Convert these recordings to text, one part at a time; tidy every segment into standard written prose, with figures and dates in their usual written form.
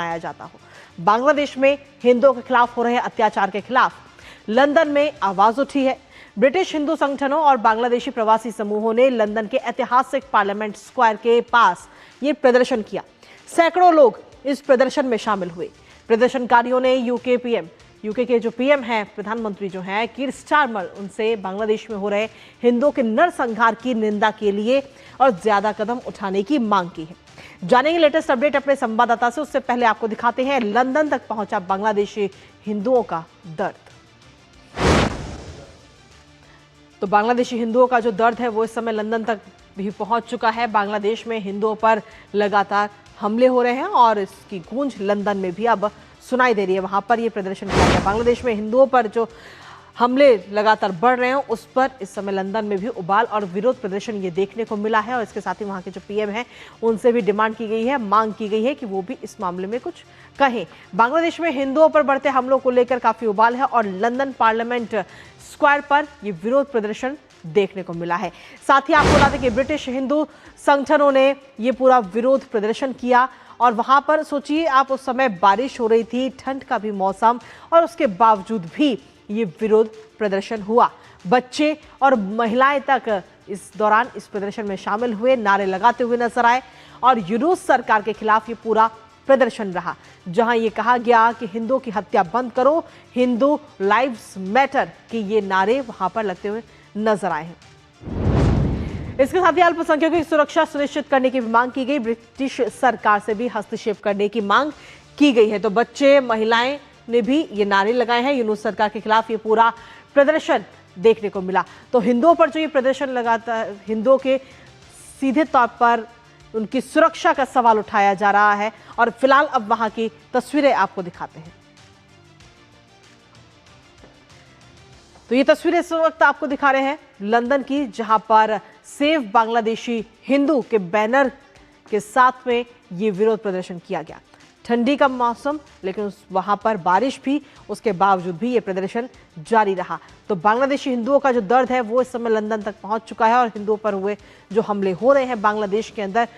मनाया जाता हो। बांग्लादेश में हिंदुओं के खिलाफ हो रहे अत्याचार के खिलाफ लंदन में आवाज उठी है। ब्रिटिश हिंदू संगठनों और बांग्लादेशी प्रवासी समूहों ने लंदन के ऐतिहासिक पार्लियामेंट स्क्वायर के पास ये प्रदर्शन किया। सैकड़ों लोग इस प्रदर्शन में शामिल हुए। प्रदर्शनकारियों ने यूके के जो पीएम हैं, प्रधानमंत्री जो हैं कीर स्टारमर, उनसे बांग्लादेश में हो रहे हिंदुओं के नरसंहार की निंदा के लिए और ज्यादा कदम उठाने की मांग की है। जानेंगे लेटेस्ट अपडेट अपने संवाददाता से। उससे पहले आपको दिखाते हैं लंदन तक पहुंचा बांग्लादेशी हिंदुओं का दर्द। तो बांग्लादेशी हिंदुओं का जो दर्द है वो इस समय लंदन तक भी पहुंच चुका है। बांग्लादेश में हिंदुओं पर लगातार हमले हो रहे हैं और इसकी गूंज लंदन में भी अब सुनाई दे रही है। वहां पर ये प्रदर्शन किया गया। बांग्लादेश में हिंदुओं पर जो हमले लगातार बढ़ रहे हैं उस पर इस समय लंदन में भी उबाल और विरोध प्रदर्शन ये देखने को मिला है। और इसके साथ ही वहां के जो पीएम हैं उनसे भी डिमांड की गई है, मांग की गई है कि वो भी इस मामले में कुछ कहें। बांग्लादेश में हिंदुओं पर बढ़ते हमलों को लेकर काफी उबाल है और लंदन पार्लियामेंट स्क्वायर पर ये विरोध प्रदर्शन देखने को मिला है। साथ ही आपको बता दें कि ब्रिटिश हिंदू संगठनों ने ये पूरा विरोध प्रदर्शन किया और वहां पर सोचिए आप, उस समय बारिश हो रही थी, ठंड का भी मौसम, और उसके बावजूद भी ये विरोध प्रदर्शन हुआ। बच्चे और महिलाएं तक इस दौरान इस प्रदर्शन में शामिल हुए, नारे लगाते हुए नजर आए और यूनूस सरकार के खिलाफ ये पूरा प्रदर्शन रहा, जहां ये कहा गया कि हिंदुओं की हत्या बंद करो, हिंदू लाइव्स मैटर के ये नारे वहां पर लगते हुए नजर आए हैं। इसके साथ ही अल्पसंख्यकों की सुरक्षा सुनिश्चित करने की भी मांग की गई। ब्रिटिश सरकार से भी हस्तक्षेप करने की मांग की गई है। तो बच्चे, महिलाएं ने भी ये नारे लगाए हैं। यूनूस सरकार के खिलाफ ये पूरा प्रदर्शन देखने को मिला। तो हिंदुओं पर जो ये प्रदर्शन लगाता है, हिंदुओं के सीधे तौर पर उनकी सुरक्षा का सवाल उठाया जा रहा है। और फिलहाल अब वहां की तस्वीरें आपको दिखाते हैं। तो ये तस्वीरें इस वक्त आपको दिखा रहे हैं लंदन की, जहां पर सेव बांग्लादेशी हिंदू के बैनर के साथ में ये विरोध प्रदर्शन किया गया। ठंडी का मौसम, लेकिन वहां पर बारिश भी, उसके बावजूद भी ये प्रदर्शन जारी रहा। तो बांग्लादेशी हिंदुओं का जो दर्द है वो इस समय लंदन तक पहुंच चुका है और हिंदुओं पर हुए जो हमले हो रहे हैं बांग्लादेश के अंदर,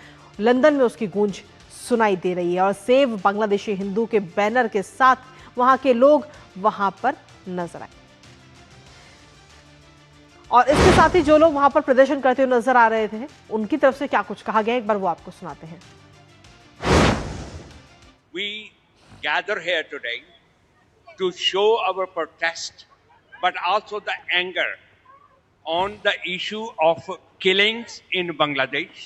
लंदन में उसकी गूंज सुनाई दे रही है। और सेव बांग्लादेशी हिंदू के बैनर के साथ वहां के लोग वहां पर नजर आए। और इसके साथ ही जो लोग वहां पर प्रदर्शन करते हुए नजर आ रहे थे, उनकी तरफ से क्या कुछ कहा गया, एक बार वो आपको सुनाते हैं। We gather here today to show our protest, but also the anger on the issue of killings in Bangladesh,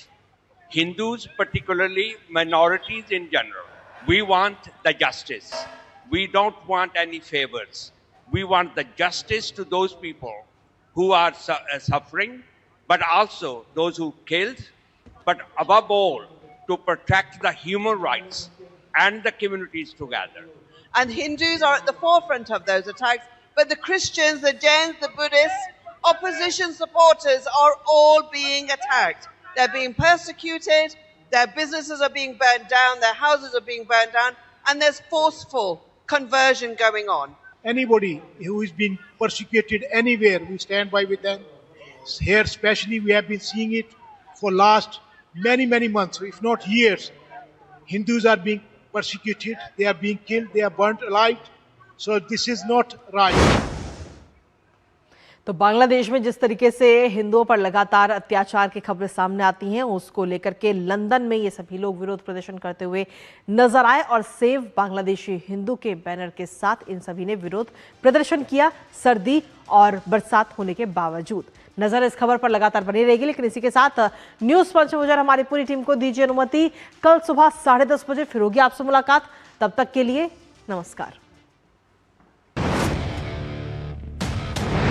Hindus particularly, minorities in general. We want the justice. We don't want any favors. We want the justice to those people who are suffering, but also those who killed, but above all, to protect the human rights and the communities together. And Hindus are at the forefront of those attacks, but the Christians, the Jains, the Buddhists, opposition supporters are all being attacked. They're being persecuted, their businesses are being burnt down, their houses are being burnt down, and there's forceful conversion going on. Anybody who is being persecuted anywhere, we stand by with them. Here especially, we have been seeing it for last many months, if not years. Hindus are being persecuted, they are being killed, they are burnt alive. So this is not right. तो बांग्लादेश में जिस तरीके से हिंदुओं पर लगातार अत्याचार की खबरें सामने आती हैं, उसको लेकर के लंदन में ये सभी लोग विरोध प्रदर्शन करते हुए नजर आए और सेव बांग्लादेशी हिंदू के बैनर के साथ इन सभी ने विरोध प्रदर्शन किया, सर्दी और बरसात होने के बावजूद। नजर इस खबर पर लगातार बनी रहेगी। लेकिन इसी के साथ न्यूज पंच में हमारी पूरी टीम को दीजिए अनुमति। कल सुबह 10:30 बजे फिर होगी आपसे मुलाकात। तब तक के लिए नमस्कार।